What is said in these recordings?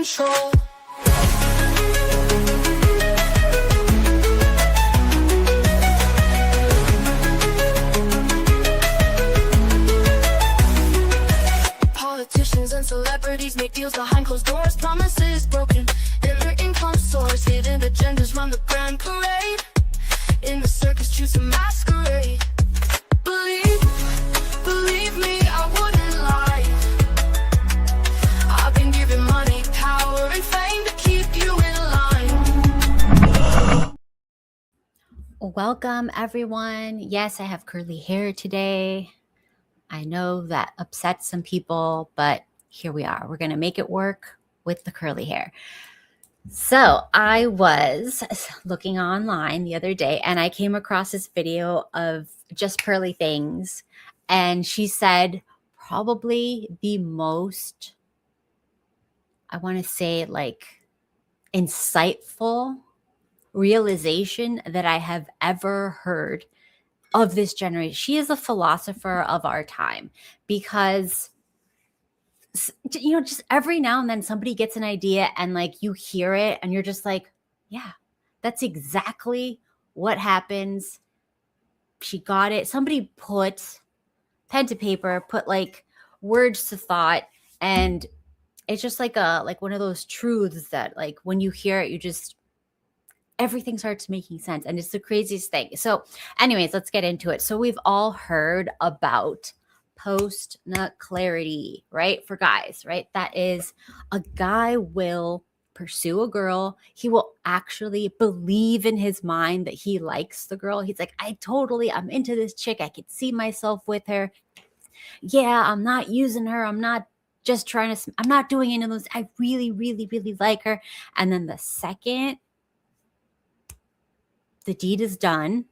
control. Politicians and celebrities make deals behind closed doors, promises broken, and their income soars. Hidden agendas run the grand parade. In the circus, choose to masquerade. Believe me, I wouldn't lie. I've been given money, power, and fame to keep you in line. Welcome, everyone. Yes, I have curly hair today. I know that upsets some people, but here we are. We're going to make it work with the curly hair. So I was looking online the other day and I came across this video of just pearly things. And she said probably the most, I want to say, like, insightful realization that I have ever heard of this generation. She is a philosopher of our time, because just every now and then somebody gets an idea and like you hear it and you're just like, yeah, that's exactly what happens. She got it. Somebody put pen to paper, put like words to thought, and it's just like one of those truths that like when you hear it, you just, everything starts making sense. And it's the craziest thing. So anyways, let's get into it. So we've all heard about post-nut clarity, right? For guys, right? That is, a guy will pursue a girl. He will actually believe in his mind that he likes the girl. He's like, I'm into this chick. I could see myself with her. Yeah, I'm not using her. I'm not doing any of those. I really, really, really like her. And then the second the deed is done,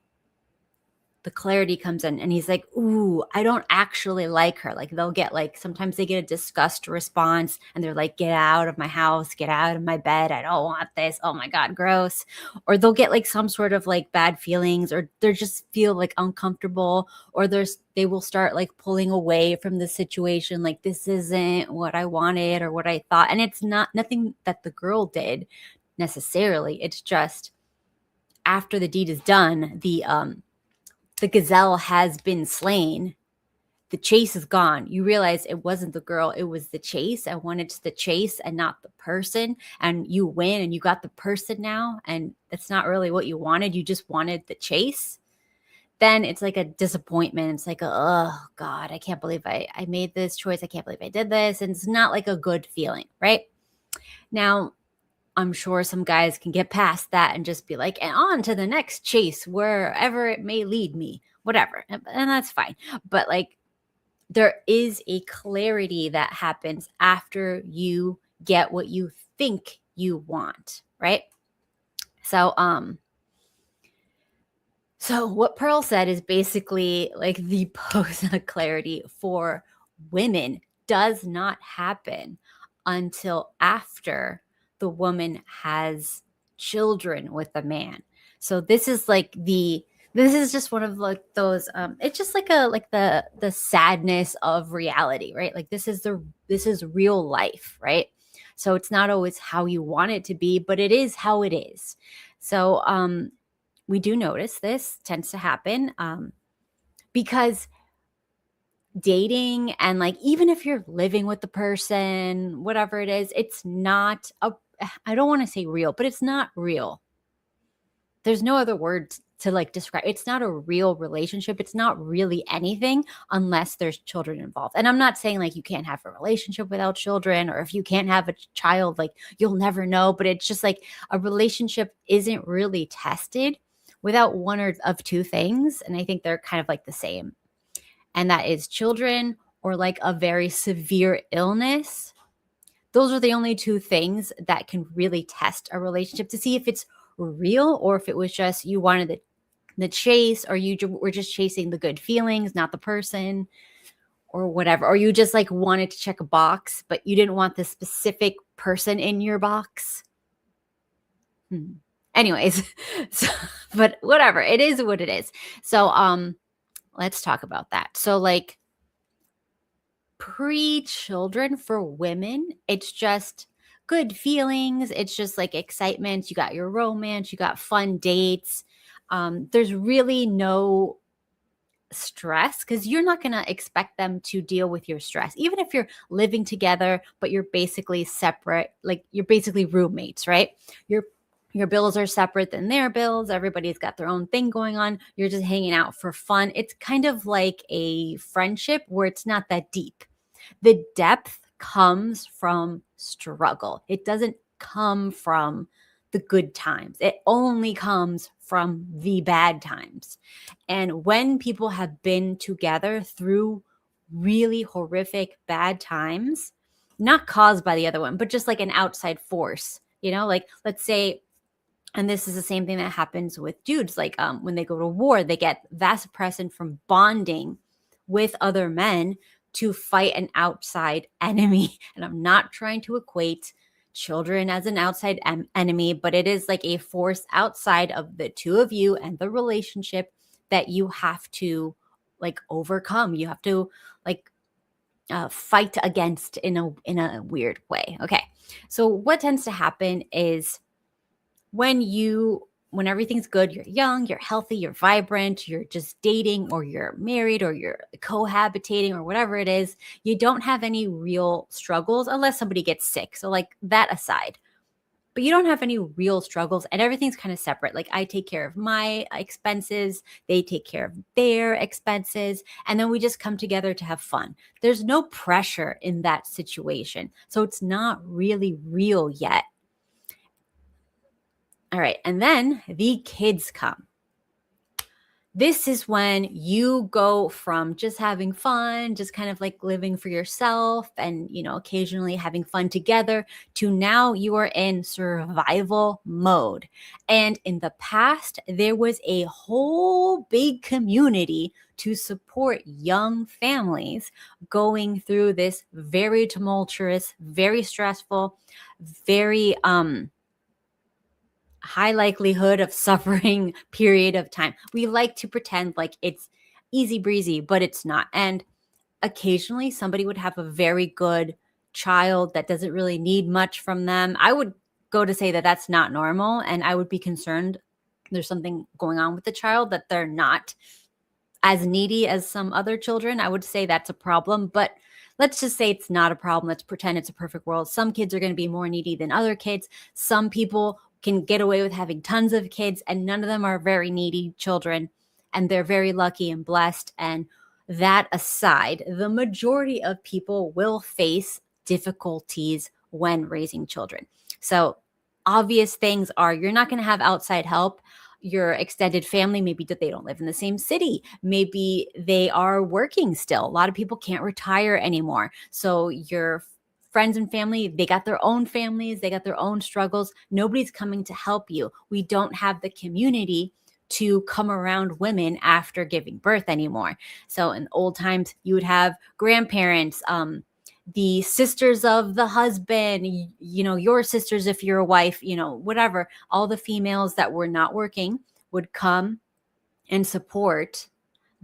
the clarity comes in and he's like, ooh, I don't actually like her. Like they'll get like, sometimes they get a disgust response and they're like, get out of my house, get out of my bed. I don't want this. Oh my God, gross. Or they'll get like some sort of like bad feelings, or they just feel like uncomfortable, or they will start like pulling away from the situation. Like, this isn't what I wanted or what I thought. And it's nothing that the girl did necessarily. It's just after the deed is done, the gazelle has been slain. The chase is gone. You realize it wasn't the girl, it was the chase. I wanted the chase and not the person. And you win and you got the person now. And that's not really what you wanted. You just wanted the chase. Then it's like a disappointment. It's like, oh God, I can't believe I made this choice. I can't believe I did this. And it's not like a good feeling, right? Now, I'm sure some guys can get past that and just be like, and on to the next chase, wherever it may lead me, whatever. And that's fine. But like, there is a clarity that happens after you get what you think you want, right? So what Pearl said is basically like the post clarity for women does not happen until after the woman has children with a man. So this is just one of like those it's just like the sadness of reality, right? Like this is real life, right? So it's not always how you want it to be, but it is how it is. So we do notice this tends to happen because dating and like, even if you're living with the person, whatever it is, it's not I don't want to say real, but it's not real. There's no other word to like describe. It's not a real relationship. It's not really anything unless there's children involved. And I'm not saying like you can't have a relationship without children, or if you can't have a child, like you'll never know. But it's just like a relationship isn't really tested without one of two things. And I think they're kind of like the same. And that is children or like a very severe illness. Those are the only two things that can really test a relationship to see if it's real, or if it was just you wanted the chase, or you were just chasing the good feelings, not the person, or whatever. Or you just like wanted to check a box, but you didn't want the specific person in your box. Anyways, but whatever. It is what it is. So let's talk about that. So like, pre-children for women, it's just good feelings. It's just like excitement. You got your romance, you got fun dates. There's really no stress because you're not going to expect them to deal with your stress. Even if you're living together, but you're basically separate, like you're basically roommates, right? Your bills are separate than their bills. Everybody's got their own thing going on. You're just hanging out for fun. It's kind of like a friendship where it's not that deep. The depth comes from struggle. It doesn't come from the good times. It only comes from the bad times. And when people have been together through really horrific bad times, not caused by the other one, but just like an outside force, like let's say, and this is the same thing that happens with dudes, like when they go to war, they get vasopressin from bonding with other men to fight an outside enemy. And I'm not trying to equate children as an outside enemy, but it is like a force outside of the two of you and the relationship that you have to like overcome. You have to like fight against in a weird way. Okay. So what tends to happen is when everything's good, you're young, you're healthy, you're vibrant, you're just dating or you're married or you're cohabitating or whatever it is, you don't have any real struggles unless somebody gets sick. So like that aside, but you don't have any real struggles and everything's kind of separate. Like I take care of my expenses, they take care of their expenses, and then we just come together to have fun. There's no pressure in that situation. So it's not really real yet. All right. And then the kids come. This is when you go from just having fun, just kind of like living for yourself and, occasionally having fun together to now you are in survival mode. And in the past, there was a whole big community to support young families going through this very tumultuous, very stressful, very, high likelihood of suffering period of time. We like to pretend like it's easy breezy, but it's not. And occasionally somebody would have a very good child that doesn't really need much from them. I would go to say that that's not normal. And I would be concerned there's something going on with the child, that they're not as needy as some other children. I would say that's a problem, but let's just say it's not a problem. Let's pretend it's a perfect world. Some kids are going to be more needy than other kids. Some people can get away with having tons of kids and none of them are very needy children and they're very lucky and blessed. And that aside, the majority of people will face difficulties when raising children. So obvious things are you're not going to have outside help. Your extended family, maybe that they don't live in the same city. Maybe they are working still. A lot of people can't retire anymore. So your friends and family, they got their own families, they got their own struggles. Nobody's coming to help you. We don't have the community to come around women after giving birth anymore. So in old times, you would have grandparents, the sisters of the husband, your sisters if you're a wife, whatever. All the females that were not working would come and support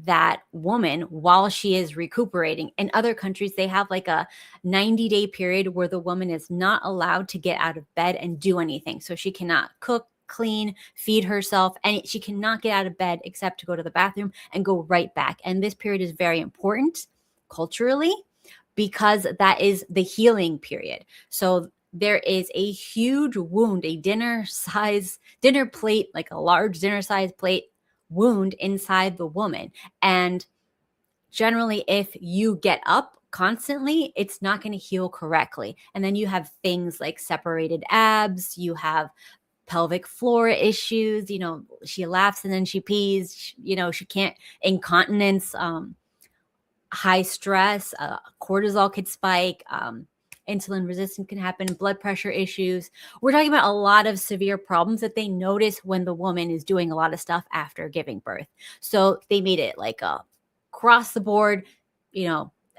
that woman while she is recuperating. In other countries, they have like a 90-day period where the woman is not allowed to get out of bed and do anything. So she cannot cook, clean, feed herself, and she cannot get out of bed except to go to the bathroom and go right back. And this period is very important culturally because that is the healing period. So there is a huge wound, a dinner plate, like a large dinner size plate wound inside the woman. And generally, if you get up constantly, it's not going to heal correctly. And then you have things like separated abs, you have pelvic floor issues, she laughs and then she pees, she can't, incontinence, high stress, cortisol could spike, insulin resistance can happen, blood pressure issues. We're talking about a lot of severe problems that they notice when the woman is doing a lot of stuff after giving birth. So they made it like a across the board,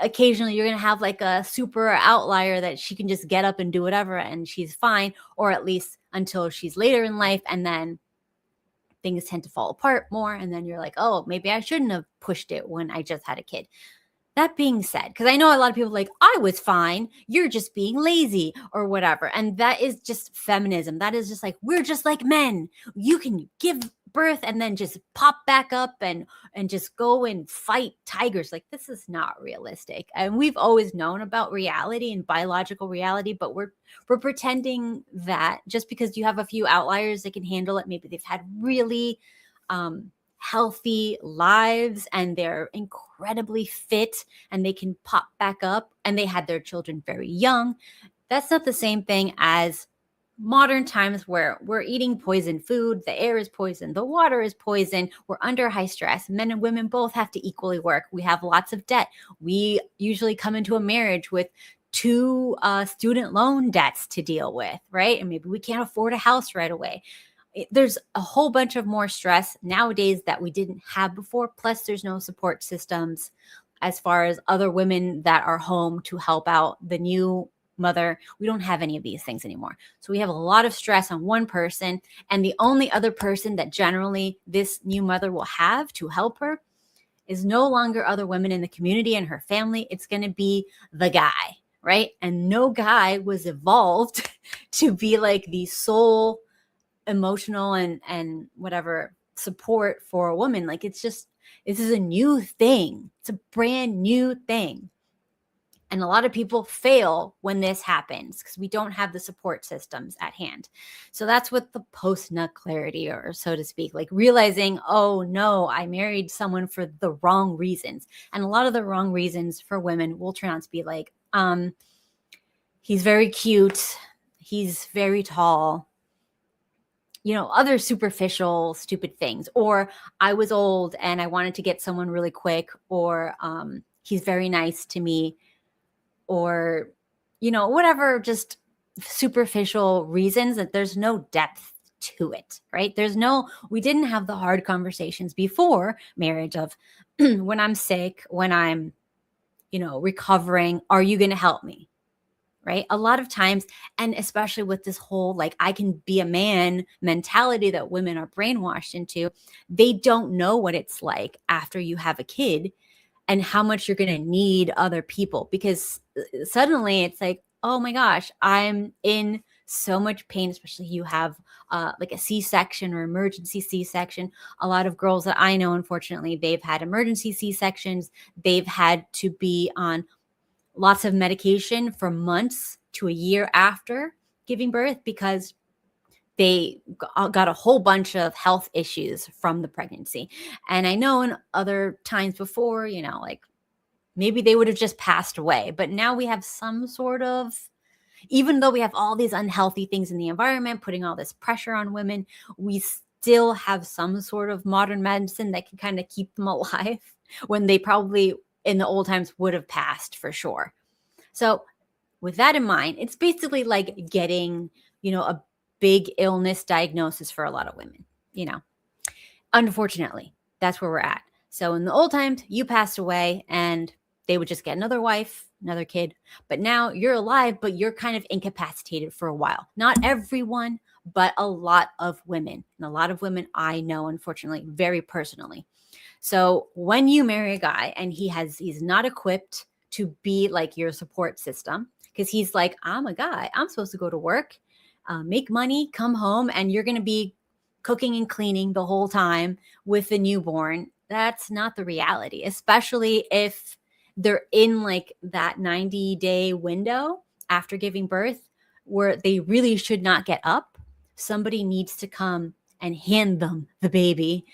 occasionally you're going to have like a super outlier that she can just get up and do whatever and she's fine, or at least until she's later in life. And then things tend to fall apart more. And then you're like, oh, maybe I shouldn't have pushed it when I just had a kid. That being said, because I know a lot of people like, I was fine, you're just being lazy or whatever. And that is just feminism. That is just like, we're just like men. You can give birth and then just pop back up and just go and fight tigers. Like, this is not realistic. And we've always known about reality and biological reality, but we're pretending that just because you have a few outliers that can handle it, maybe they've had really healthy lives and they're incredibly fit and they can pop back up and they had their children very young. That's not the same thing as modern times where we're eating poisoned food, the air is poisoned, the water is poisoned, we're under high stress. Men and women both have to equally work. We have lots of debt. We usually come into a marriage with two student loan debts to deal with, right? And maybe we can't afford a house right away. There's a whole bunch of more stress nowadays that we didn't have before. Plus, there's no support systems as far as other women that are home to help out the new mother. We don't have any of these things anymore. So we have a lot of stress on one person. And the only other person that generally this new mother will have to help her is no longer other women in the community and her family. It's going to be the guy, right? And no guy was evolved to be like the sole emotional and whatever support for a woman. Like, it's just, this is a new thing. It's a brand new thing. And a lot of people fail when this happens because we don't have the support systems at hand. So that's what the post-nut clarity, or so to speak, like realizing, oh no, I married someone for the wrong reasons. And a lot of the wrong reasons for women will turn out to be like, he's very cute, he's very tall, other superficial, stupid things. Or I was old and I wanted to get someone really quick, or he's very nice to me, or, whatever, just superficial reasons that there's no depth to it, right? We didn't have the hard conversations before marriage of when I'm sick, when I'm, recovering, are you going to help me? Right? A lot of times, and especially with this whole, like, I can be a man mentality that women are brainwashed into, they don't know what it's like after you have a kid and how much you're going to need other people, because suddenly it's like, oh my gosh, I'm in so much pain, especially you have like a C-section or emergency C-section. A lot of girls that I know, unfortunately, they've had emergency C-sections. They've had to be on lots of medication for months to a year after giving birth because they got a whole bunch of health issues from the pregnancy. And I know in other times before, like maybe they would have just passed away. But now we have some sort of, even though we have all these unhealthy things in the environment, putting all this pressure on women, we still have some sort of modern medicine that can kind of keep them alive when they probably in the old times would have passed for sure. So with that in mind, it's basically like getting, a big illness diagnosis for a lot of women, unfortunately, that's where we're at. So in the old times, you passed away and they would just get another wife, another kid. But now you're alive, but you're kind of incapacitated for a while. Not everyone, but a lot of women. And a lot of women I know, unfortunately, very personally. So when you marry a guy and he's not equipped to be like your support system, because he's like, I'm a guy, I'm supposed to go to work, make money, come home, and you're going to be cooking and cleaning the whole time with the newborn. That's not the reality, especially if they're in like that 90-day window after giving birth where they really should not get up. Somebody needs to come and hand them the baby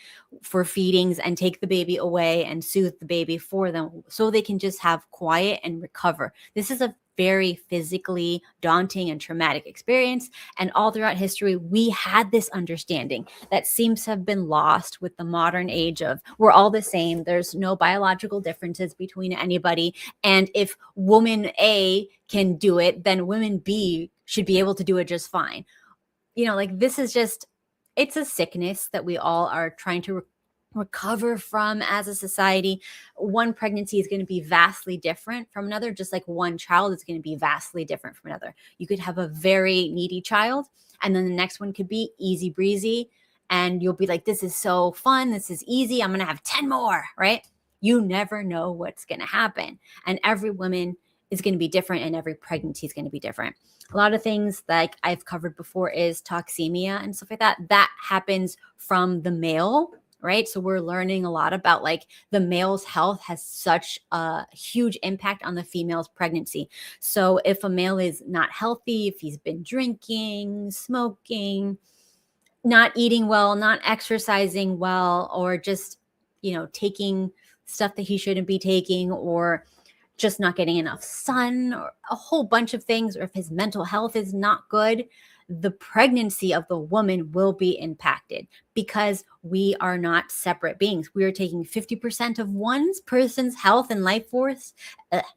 for feedings and take the baby away and soothe the baby for them so they can just have quiet and recover. This is a very physically daunting and traumatic experience. And all throughout history, we had this understanding that seems to have been lost with the modern age of we're all the same. There's no biological differences between anybody. And if woman A can do it, then woman B should be able to do it just fine. Like this is just, it's a sickness that we all are trying to recover from as a society. One pregnancy is going to be vastly different from another, just like one child is going to be vastly different from another. You could have a very needy child, and then the next one could be easy breezy, and you'll be like, this is so fun, this is easy, I'm going to have 10 more, right? You never know what's going to happen. And every woman is going to be different, and every pregnancy is going to be different. A lot of things like I've covered before is toxemia and stuff like that. That happens from the male, right? So we're learning a lot about like the male's health has such a huge impact on the female's pregnancy. So if a male is not healthy, if he's been drinking, smoking, not eating well, not exercising well, or just, taking stuff that he shouldn't be taking, or just not getting enough sun, or a whole bunch of things, or if his mental health is not good, the pregnancy of the woman will be impacted because we are not separate beings. We are taking 50% of one person's health and life force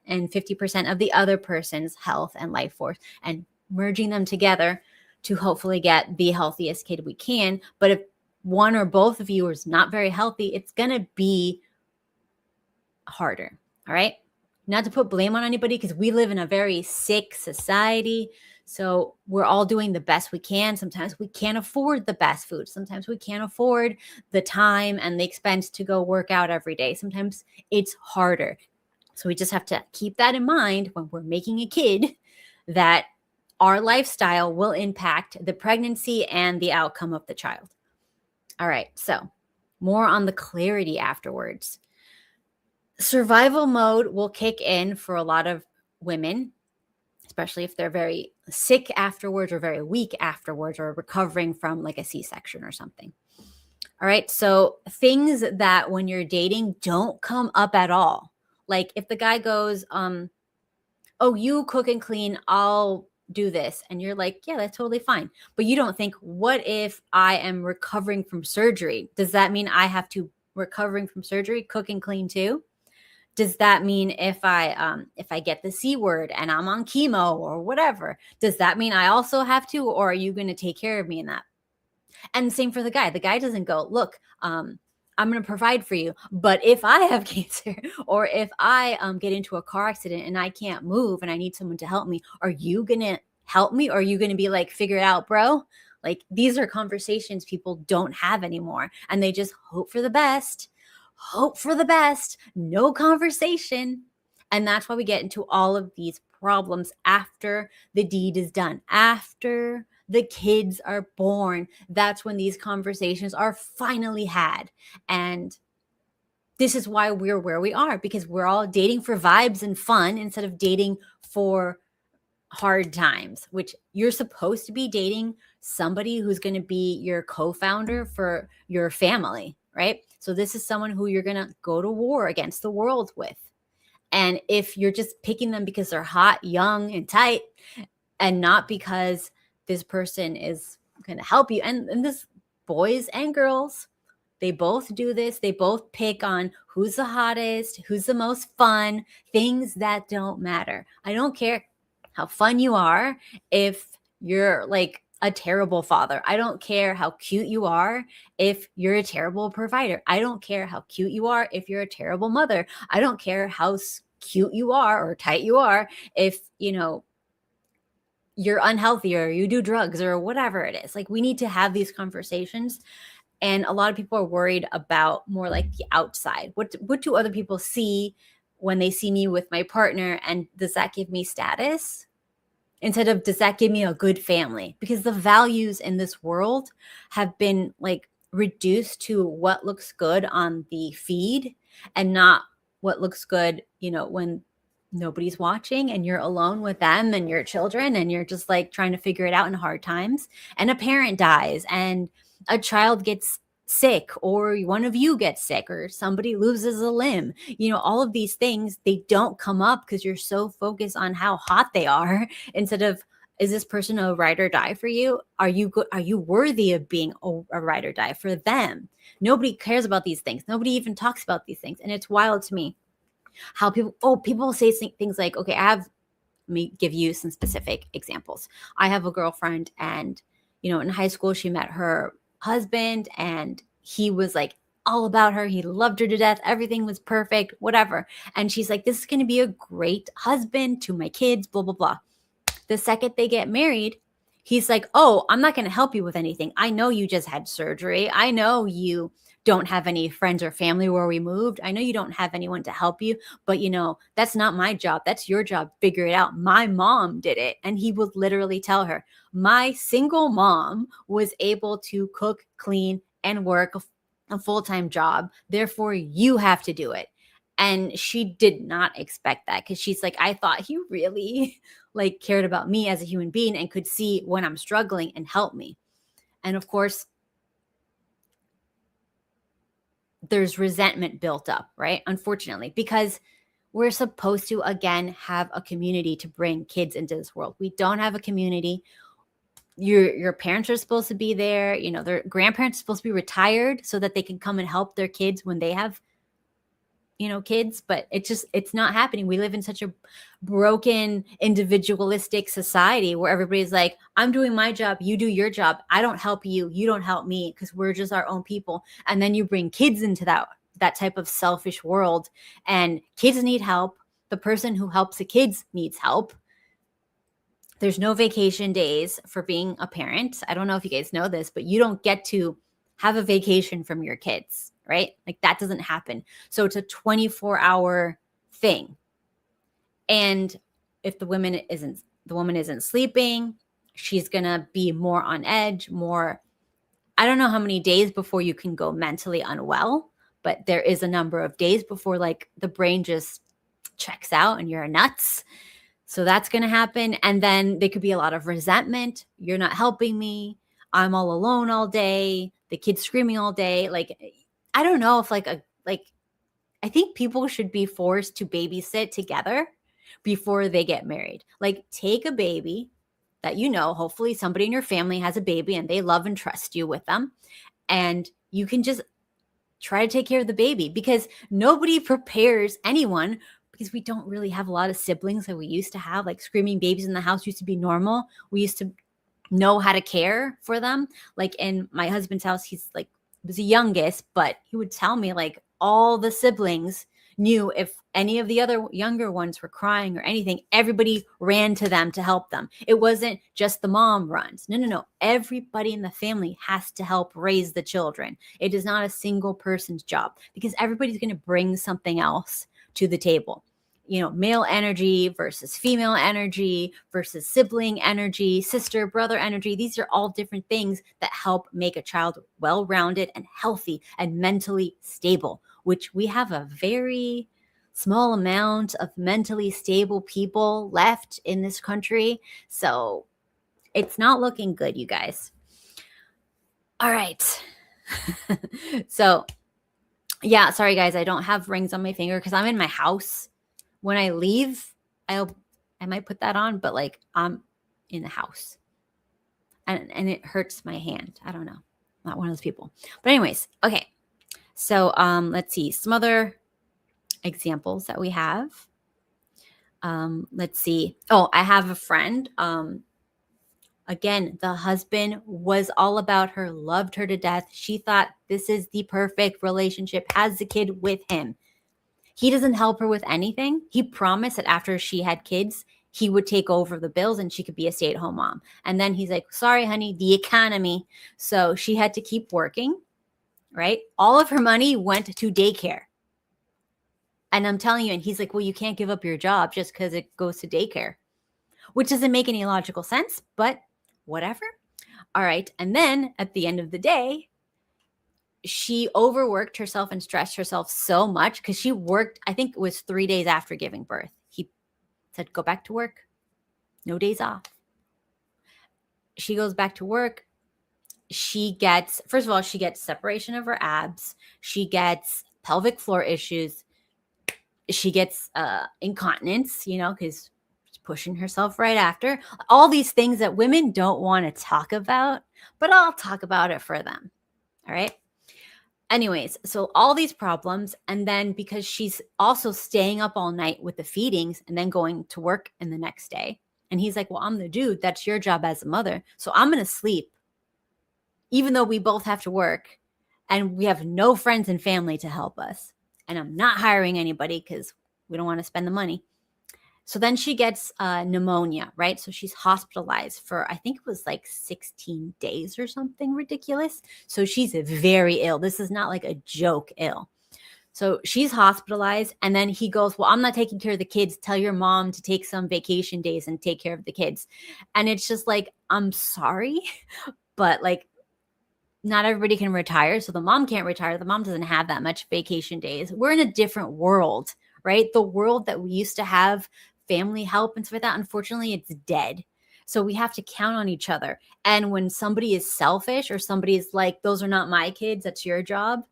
and 50% of the other person's health and life force and merging them together to hopefully get the healthiest kid we can. But if one or both of you is not very healthy, it's going to be harder. All right. Not to put blame on anybody, because we live in a very sick society. So we're all doing the best we can. Sometimes we can't afford the best food. Sometimes we can't afford the time and the expense to go work out every day. Sometimes it's harder. So we just have to keep that in mind when we're making a kid, that our lifestyle will impact the pregnancy and the outcome of the child. All right. So more on the clarity afterwards. Survival mode will kick in for a lot of women, especially if they're very sick afterwards or very weak afterwards, or recovering from like a C-section or something. All right. So things that when you're dating don't come up at all. Like if the guy goes, oh, you cook and clean, I'll do this. And you're like, yeah, that's totally fine. But you don't think, what if I am recovering from surgery? Does that mean I have to, recovering from surgery, cook and clean too? Does that mean if I get the C word and I'm on chemo or whatever, does that mean I also have to, or are you going to take care of me in that? And same for the guy. The guy doesn't go, look, I'm going to provide for you, but if I have cancer, or if I get into a car accident and I can't move and I need someone to help me, are you going to help me? Or are you going to be like, figure it out, bro? Like, these are conversations people don't have anymore, and they just hope for the best, no conversation. And that's why we get into all of these problems after the deed is done, after the kids are born. That's when these conversations are finally had. And this is why we're where we are, because we're all dating for vibes and fun instead of dating for hard times, which you're supposed to be dating somebody who's going to be your co-founder for your family, right? So this is someone who you're going to go to war against the world with. And if you're just picking them because they're hot, young, and tight, and not because this person is going to help you, and this, boys and girls, they both do this. They both pick on who's the hottest, who's the most fun, things that don't matter. I don't care how fun you are if you're like a terrible father. I don't care how cute you are if you're a terrible provider. I don't care how cute you are if you're a terrible mother. I don't care how cute you are or tight you are if, you're unhealthy or you do drugs or whatever it is. Like, we need to have these conversations. And a lot of people are worried about more like the outside. What do other people see when they see me with my partner? And does that give me status? Instead of, does that give me a good family? Because the values in this world have been like reduced to what looks good on the feed and not what looks good, when nobody's watching and you're alone with them and your children and you're just like trying to figure it out in hard times, and a parent dies and a child gets sick, or one of you gets sick, or somebody loses a limb. All of these things, they don't come up because you're so focused on how hot they are instead of, is this person a ride or die for you? Are you worthy of being a ride or die for them? Nobody cares about these things. Nobody even talks about these things. And it's wild to me how people say things like, okay, let me give you some specific examples. I have a girlfriend, and, in high school, she met her husband and he was like all about her. He loved her to death. Everything was perfect, whatever. And she's like, this is going to be a great husband to my kids, blah, blah, blah. The second they get married, he's like, oh, I'm not going to help you with anything. I know you just had surgery. I know you don't have any friends or family where we moved. I know you don't have anyone to help you, but that's not my job. That's your job. Figure it out. My mom did it. And he would literally tell her, my single mom was able to cook, clean, and work a full-time job. Therefore, you have to do it. And she did not expect that, because she's like, I thought he really like cared about me as a human being and could see when I'm struggling and help me. And of course, there's resentment built up, right? Unfortunately, because we're supposed to, again, have a community to bring kids into this world. We don't have a community. Your parents are supposed to be there. Their grandparents are supposed to be retired so that they can come and help their kids when they have kids, but it's not happening. We live in such a broken, individualistic society where everybody's like, I'm doing my job, you do your job. I don't help you, you don't help me, because we're just our own people. And then you bring kids into that type of selfish world, and kids need help. The person who helps the kids needs help. There's no vacation days for being a parent. I don't know if you guys know this, but you don't get to have a vacation from your kids, right? Like, that doesn't happen. So it's a 24-hour thing. And if the woman isn't sleeping, she's going to be more on edge, I don't know how many days before you can go mentally unwell, but there is a number of days before like the brain just checks out and you're nuts. So that's going to happen. And then there could be a lot of resentment. You're not helping me. I'm all alone all day. The kid's screaming all day. Like, I don't know if I think people should be forced to babysit together before they get married. Like, take a baby that hopefully somebody in your family has a baby and they love and trust you with them. And you can just try to take care of the baby, because nobody prepares anyone, because we don't really have a lot of siblings that we used to have. Like, screaming babies in the house used to be normal. We used to know how to care for them. Like, in my husband's house, he's like, was the youngest, but he would tell me like all the siblings knew if any of the other younger ones were crying or anything, everybody ran to them to help them. It wasn't just the mom runs. No. Everybody in the family has to help raise the children. It is not a single person's job, because everybody's going to bring something else to the table. Male energy versus female energy versus sibling energy, sister, brother energy. These are all different things that help make a child well-rounded and healthy and mentally stable, which we have a very small amount of mentally stable people left in this country. So it's not looking good, you guys. All right. So yeah, sorry guys, I don't have rings on my finger because I'm in my house. When I leave, I might put that on, but like, I'm in the house and it hurts my hand. I don't know. I'm not one of those people. But anyways, okay. So let's see some other examples that we have. Let's see. Oh, I have a friend. Again, the husband was all about her, loved her to death. She thought this is the perfect relationship, has the kid with him. He doesn't help her with anything. He promised that after she had kids, he would take over the bills and she could be a stay-at-home mom. And then he's like, sorry, honey, the economy. So she had to keep working, right? All of her money went to daycare. And I'm telling you, and he's like, well, you can't give up your job just because it goes to daycare, which doesn't make any logical sense, but whatever. All right. And then at the end of the day, she overworked herself and stressed herself so much because she worked, I think it was 3 days after giving birth. He said, go back to work. No days off. She goes back to work. She gets separation of her abs. She gets pelvic floor issues. She gets incontinence, because she's pushing herself right after. All these things that women don't want to talk about, but I'll talk about it for them. All right. Anyways, so all these problems. And then because she's also staying up all night with the feedings and then going to work in the next day. And he's like, well, I'm the dude. That's your job as a mother. So I'm going to sleep, even though we both have to work and we have no friends and family to help us. And I'm not hiring anybody because we don't want to spend the money. So then she gets pneumonia, right? So she's hospitalized for, I think it was like 16 days or something ridiculous. So she's very ill. This is not like a joke ill. So she's hospitalized. And then he goes, well, I'm not taking care of the kids. Tell your mom to take some vacation days and take care of the kids. And it's just like, I'm sorry, but like, not everybody can retire. So the mom can't retire. The mom doesn't have that much vacation days. We're in a different world, right? The world that we used to have family help and stuff like that, unfortunately, it's dead. So we have to count on each other. And when somebody is selfish or somebody is like, those are not my kids, that's your job,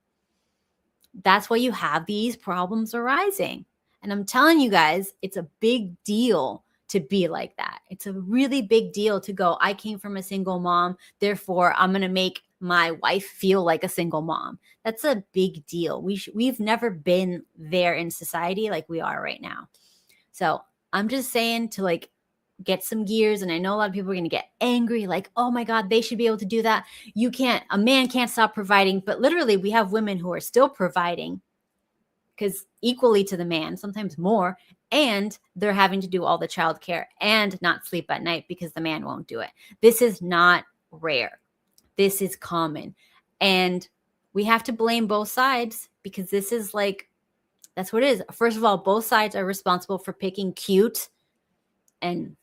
that's why you have these problems arising. And I'm telling you guys, it's a big deal to be like that. It's a really big deal to go, I came from a single mom, therefore I'm going to make my wife feel like a single mom. That's a big deal. We've never been there in society like we are right now. So I'm just saying to like get some gears. And I know a lot of people are going to get angry, like, oh my God, they should be able to do that. You can't, a man can't stop providing. But literally, we have women who are still providing because equally to the man, sometimes more, and they're having to do all the childcare and not sleep at night because the man won't do it. This is not rare. This is common. And we have to blame both sides because this is like, that's what it is. First of all, both sides are responsible for picking cute and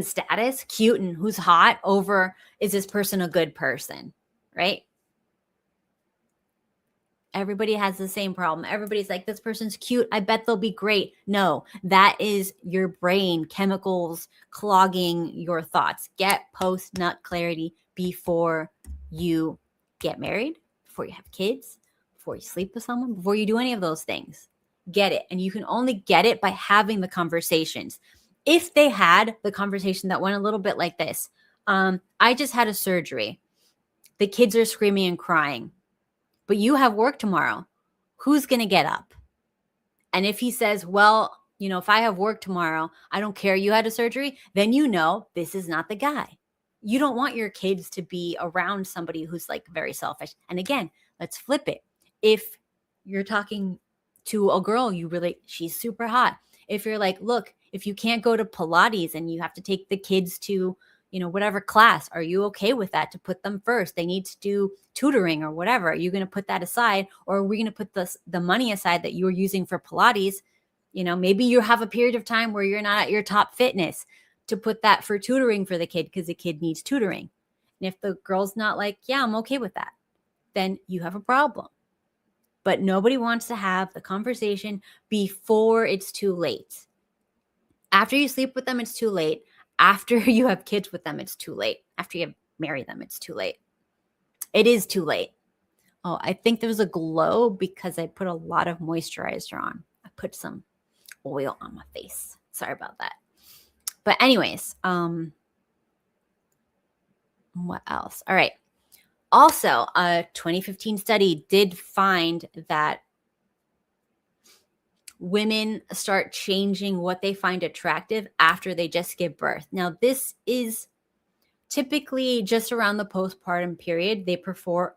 status, cute and who's hot over, is this person a good person, right? Everybody has the same problem. Everybody's like, this person's cute, I bet they'll be great. No, that is your brain chemicals clogging your thoughts. Get post-nut clarity before you get married, before you have kids, before you sleep with someone, before you do any of those things. Get it. And you can only get it by having the conversations. If they had the conversation that went a little bit like this, I just had a surgery. The kids are screaming and crying, but you have work tomorrow. Who's going to get up? And if he says, well, you know, if I have work tomorrow, I don't care you had a surgery, then you know this is not the guy. You don't want your kids to be around somebody who's like very selfish. And again, let's flip it. If you're talking to a girl, she's super hot. If you're like, look, if you can't go to Pilates and you have to take the kids to, you know, whatever class, are you okay with that to put them first? They need to do tutoring or whatever. Are you going to put that aside? Or are we going to put the money aside that you're using for Pilates? You know, maybe you have a period of time where you're not at your top fitness to put that for tutoring for the kid because the kid needs tutoring. And if the girl's not like, yeah, I'm okay with that, then you have a problem. But nobody wants to have the conversation before it's too late. After you sleep with them, it's too late. After you have kids with them, it's too late. After you marry them, it's too late. It is too late. Oh, I think there was a glow because I put a lot of moisturizer on. I put some oil on my face. Sorry about that. But anyways, what else? All right. Also, a 2015 study did find that women start changing what they find attractive after they just give birth. Now, this is typically just around the postpartum period. They prefer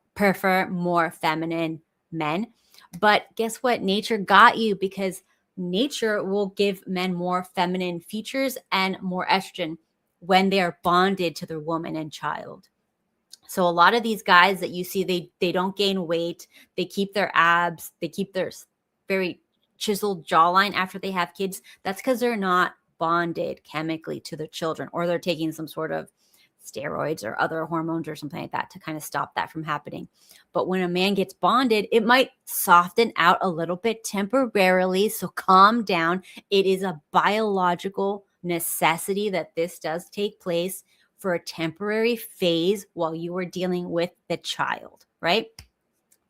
more feminine men. But guess what? Nature got you because nature will give men more feminine features and more estrogen when they are bonded to their woman and child. So a lot of these guys that you see, they don't gain weight. They keep their abs. They keep their very chiseled jawline after they have kids. That's because they're not bonded chemically to their children, or they're taking some sort of steroids or other hormones or something like that to kind of stop that from happening. But when a man gets bonded, it might soften out a little bit temporarily. So calm down. It is a biological necessity that this does take place for a temporary phase while you are dealing with the child, right?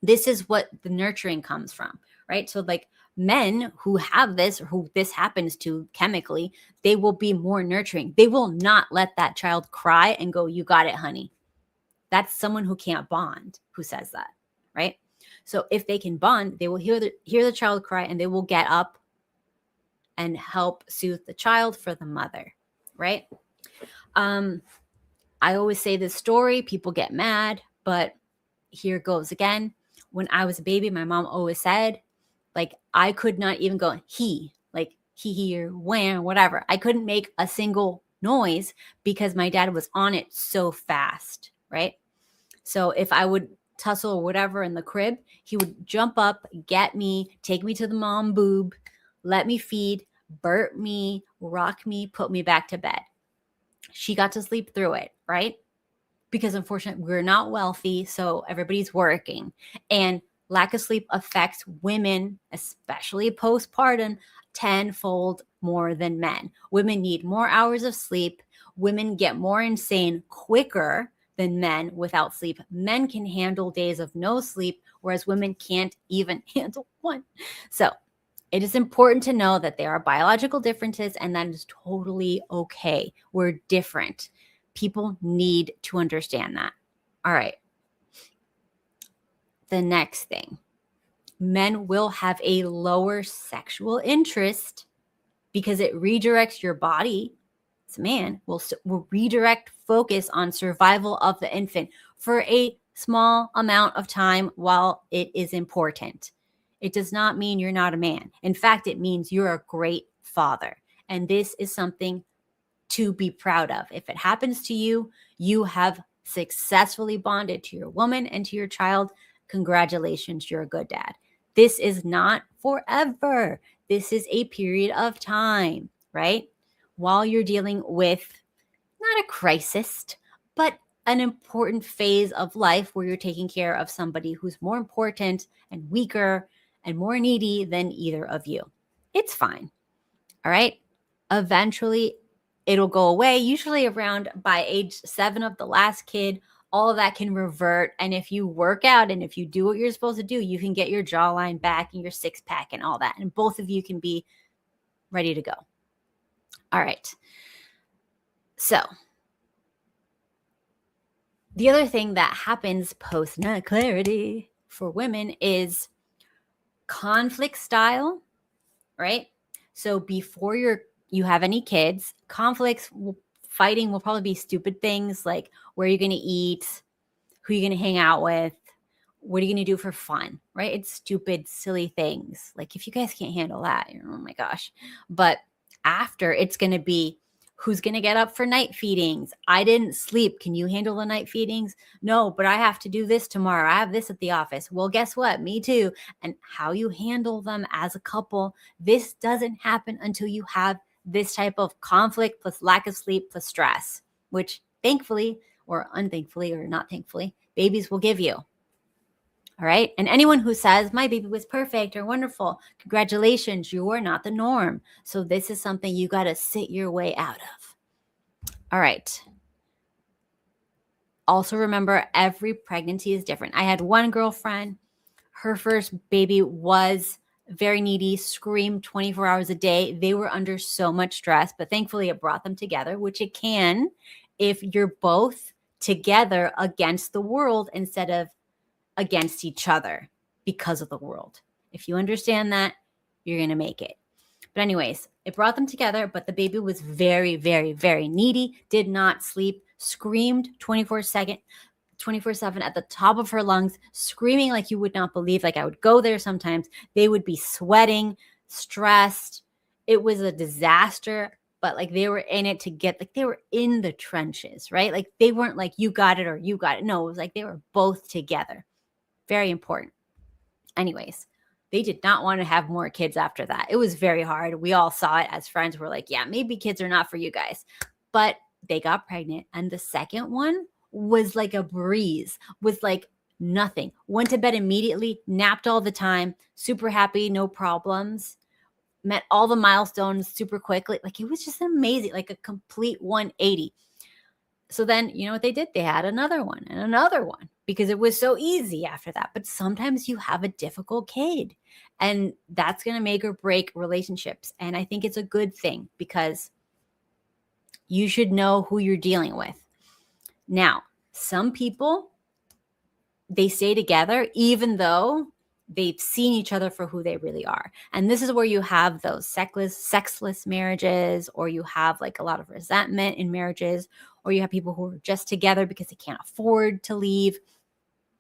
This is what the nurturing comes from, right? So like men who have this, or who this happens to chemically, they will be more nurturing. They will not let that child cry and go, you got it, honey. That's someone who can't bond who says that, right? So if they can bond, they will hear the child cry and they will get up and help soothe the child for the mother, right? I always say this story, people get mad, but here goes again. When I was a baby, my mom always said, like, I could not even go, he, like, hee or wham, whatever. I couldn't make a single noise because my dad was on it so fast, right? So if I would tussle or whatever in the crib, he would jump up, get me, take me to the mom boob, let me feed, burp me, rock me, put me back to bed. She got to sleep through it, right? Because unfortunately, we're not wealthy, so everybody's working. And lack of sleep affects women, especially postpartum, tenfold more than men. Women need more hours of sleep. Women get more insane quicker than men without sleep. Men can handle days of no sleep, whereas women can't even handle one. So it is important to know that there are biological differences, and that is totally okay. We're different. People need to understand that. All right. The next thing, men will have a lower sexual interest because it redirects your body. As a man, will redirect focus on survival of the infant for a small amount of time while it is important. It does not mean you're not a man. In fact, it means you're a great father. And this is something to be proud of. If it happens to you, you have successfully bonded to your woman and to your child. Congratulations, you're a good dad. This is not forever. This is a period of time, right? While you're dealing with not a crisis, but an important phase of life where you're taking care of somebody who's more important and weaker and more needy than either of you. It's fine. All right. Eventually, it'll go away, usually around by age 7 of the last kid. All of that can revert. And if you work out and if you do what you're supposed to do, you can get your jawline back and your six pack and all that. And both of you can be ready to go. All right. So the other thing that happens post-nut clarity for women is conflict style, right? So before you have any kids, fighting will probably be stupid things like where you're going to eat, who you're going to hang out with, what are you going to do for fun, right? It's stupid, silly things. Like if you guys can't handle that, oh my gosh. But after, it's going to be who's going to get up for night feedings. I didn't sleep. Can you handle the night feedings? No, but I have to do this tomorrow. I have this at the office. Well, guess what? Me too. And how you handle them as a couple. This doesn't happen until you have this type of conflict plus lack of sleep plus stress, which thankfully or unthankfully or not thankfully, babies will give you. All right. And anyone who says my baby was perfect or wonderful, congratulations, you are not the norm. So this is something you got to sit your way out of. All right. Also remember, every pregnancy is different. I had one girlfriend, her first baby was very needy, screamed 24 hours a day. They were under so much stress, but thankfully it brought them together, which it can if you're both together against the world instead of against each other because of the world. If you understand that, you're going to make it. But anyways, it brought them together, but the baby was very, very, very needy, did not sleep, screamed 24/7 at the top of her lungs, screaming like you would not believe. Like I would go there sometimes. They would be sweating, stressed. It was a disaster, but like they were in it to get, like they were in the trenches, right? Like they weren't like you got it or you got it. No, it was like they were both together. Very important. Anyways, they did not want to have more kids after that. It was very hard. We all saw it as friends. We're like, yeah, maybe kids are not for you guys. But they got pregnant. And the second one was like a breeze, was like nothing. Went to bed immediately, napped all the time, super happy, no problems. Met all the milestones super quickly. Like it was just amazing, like a complete 180. So then, you know what they did? They had another one and another one because it was so easy after that. But sometimes you have a difficult kid and that's going to make or break relationships. And I think it's a good thing because you should know who you're dealing with. Now, some people, they stay together even though they've seen each other for who they really are. And this is where you have those sexless marriages, or you have like a lot of resentment in marriages, or you have people who are just together because they can't afford to leave,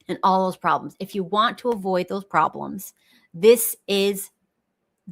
and all those problems. If you want to avoid those problems, this is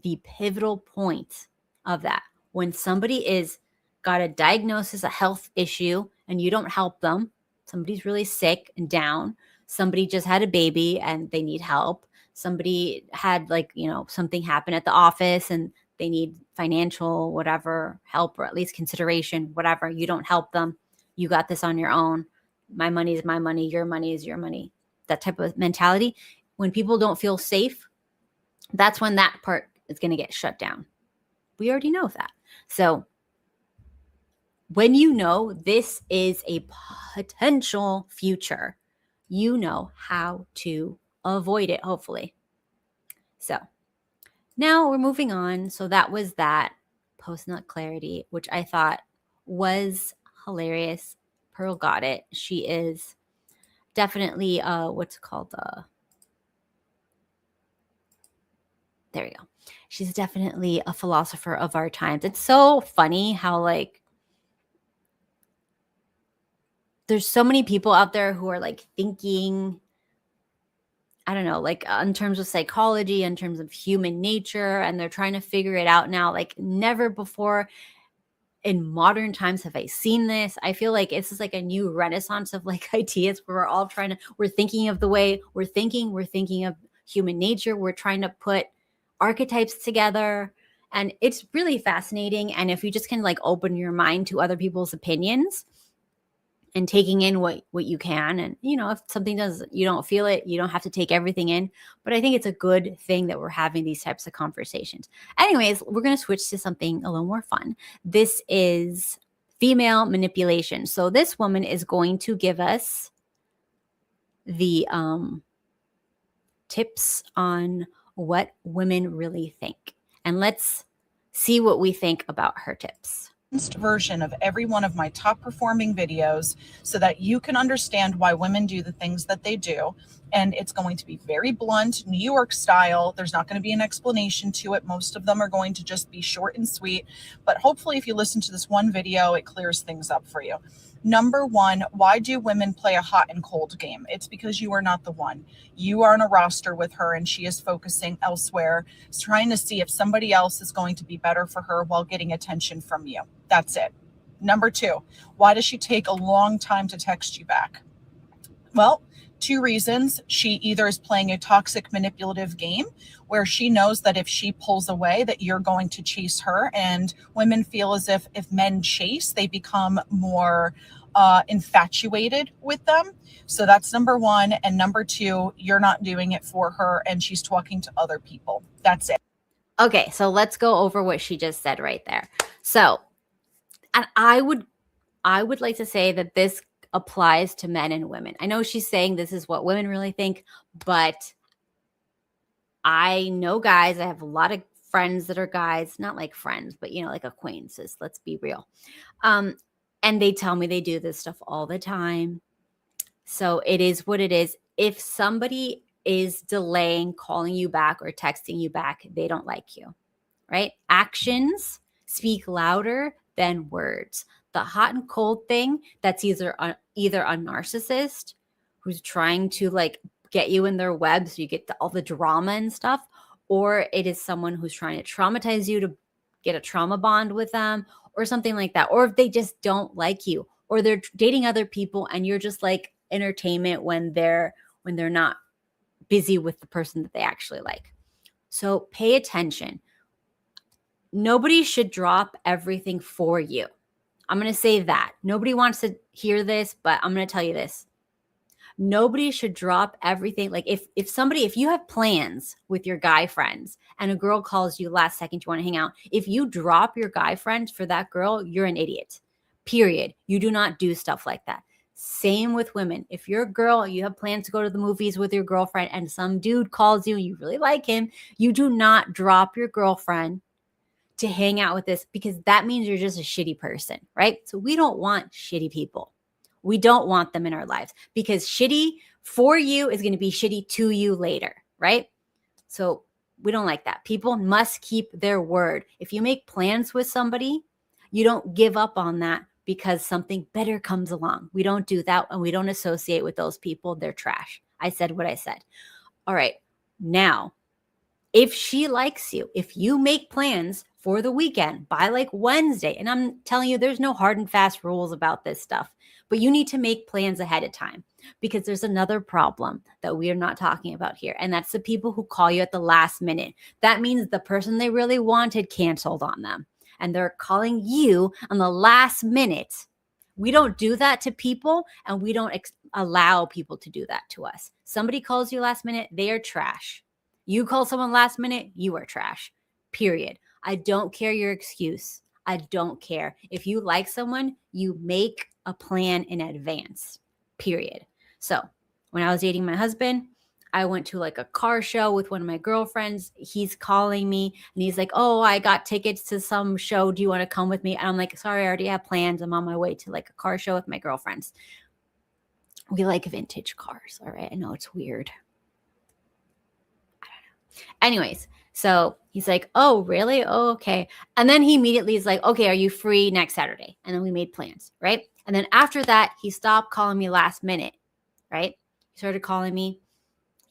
the pivotal point of that. When somebody is got a diagnosis, a health issue, and you don't help them, somebody's really sick and down, somebody just had a baby and they need help, somebody had like, something happen at the office and they need financial, whatever, help, or at least consideration, whatever, you don't help them. You got this on your own. My money is my money. Your money is your money. That type of mentality. When people don't feel safe, that's when that part is going to get shut down. We already know that. So when you know this is a potential future, you know how to avoid it, hopefully. So now we're moving on. So that was that post-nut clarity, which I thought was hilarious. Pearl got it. She is definitely what's called there we go. She's definitely a philosopher of our times. It's so funny how like there's so many people out there who are like thinking, I don't know, like in terms of psychology, in terms of human nature, and they're trying to figure it out now. Like never before in modern times have I seen this. I feel like it's just like a new renaissance of like ideas where we're all we're thinking of the way we're thinking of human nature. We're trying to put archetypes together, and it's really fascinating. And if you just can like open your mind to other people's opinions and taking in what you can, and if something you don't feel it, you don't have to take everything in, but I think it's a good thing that we're having these types of conversations. Anyways, we're going to switch to something a little more fun. This is female manipulation. So this woman is going to give us the tips on what women really think, and let's see what we think about her tips. Version of every one of my top performing videos so that you can understand why women do the things that they do. And it's going to be very blunt, New York style. There's not going to be an explanation to it. Most of them are going to just be short and sweet. But hopefully if you listen to this one video, it clears things up for you. Number one, why do women play a hot and cold game? It's because you are not the one. You are on a roster with her and she is focusing elsewhere, trying to see if somebody else is going to be better for her while getting attention from you. That's it. Number two, why does she take a long time to text you back? Well, two reasons. She either is playing a toxic manipulative game where she knows that if she pulls away that you're going to chase her, and women feel as if men chase, they become more infatuated with them. So that's number one. And number two, you're not doing it for her and she's talking to other people. That's it. Okay, so let's go over what she just said right there. So, and I would like to say that this applies to men and women. I know she's saying this is what women really think, but I know guys. I have a lot of friends that are guys, not like friends, but like acquaintances. Let's be real. And they tell me they do this stuff all the time. So it is what it is. If somebody is delaying calling you back or texting you back, they don't like you, right? Actions speak louder than words. The hot and cold thing, that's either a narcissist who's trying to like get you in their web so you get all the drama and stuff, or it is someone who's trying to traumatize you to get a trauma bond with them or something like that. Or if they just don't like you, or they're dating other people and you're just like entertainment when they're not busy with the person that they actually like. So pay attention. Nobody should drop everything for you. I'm going to say that. Nobody wants to hear this, but I'm going to tell you this. Nobody should drop everything. Like if you have plans with your guy friends and a girl calls you last second, you want to hang out. If you drop your guy friends for that girl, you're an idiot. Period. You do not do stuff like that. Same with women. If you're a girl, you have plans to go to the movies with your girlfriend and some dude calls you, you really like him, you do not drop your girlfriend to hang out with this, because that means you're just a shitty person, right? So we don't want shitty people. We don't want them in our lives, because shitty for you is going to be shitty to you later, right? So we don't like that. People must keep their word. If you make plans with somebody, you don't give up on that because something better comes along. We don't do that, and we don't associate with those people. They're trash. I said what I said. All right. Now, If she likes you, if you make plans for the weekend by like Wednesday, and I'm telling you, there's no hard and fast rules about this stuff, but you need to make plans ahead of time, because there's another problem that we are not talking about here. And that's the people who call you at the last minute. That means the person they really wanted canceled on them, and they're calling you on the last minute. We don't do that to people, and we don't allow people to do that to us. Somebody calls you last minute, they are trash. You call someone last minute, you are trash. Period. I don't care your excuse. I don't care. If you like someone, you make a plan in advance. Period. So when I was dating my husband, I went to like a car show with one of my girlfriends. He's calling me and he's like, oh, I got tickets to some show. Do you want to come with me? And I'm like, sorry, I already have plans. I'm on my way to like a car show with my girlfriends. We like vintage cars. All right. I know it's weird. Anyways, so he's like, oh, really? Oh, okay. And then he immediately is like, okay, are you free next Saturday? And then we made plans, right? And then after that, he stopped calling me last minute, right? He started calling me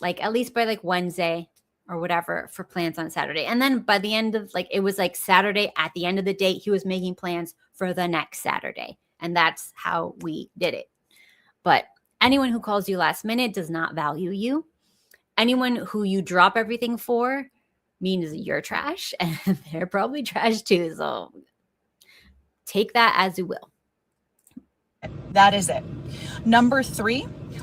like at least by like Wednesday or whatever for plans on Saturday. And then by the end of like, it was like Saturday at the end of the day, he was making plans for the next Saturday. And that's how we did it. But anyone who calls you last minute does not value you. Anyone who you drop everything for means you're trash, and they're probably trash too. So take that as you will. That is it. Number 3,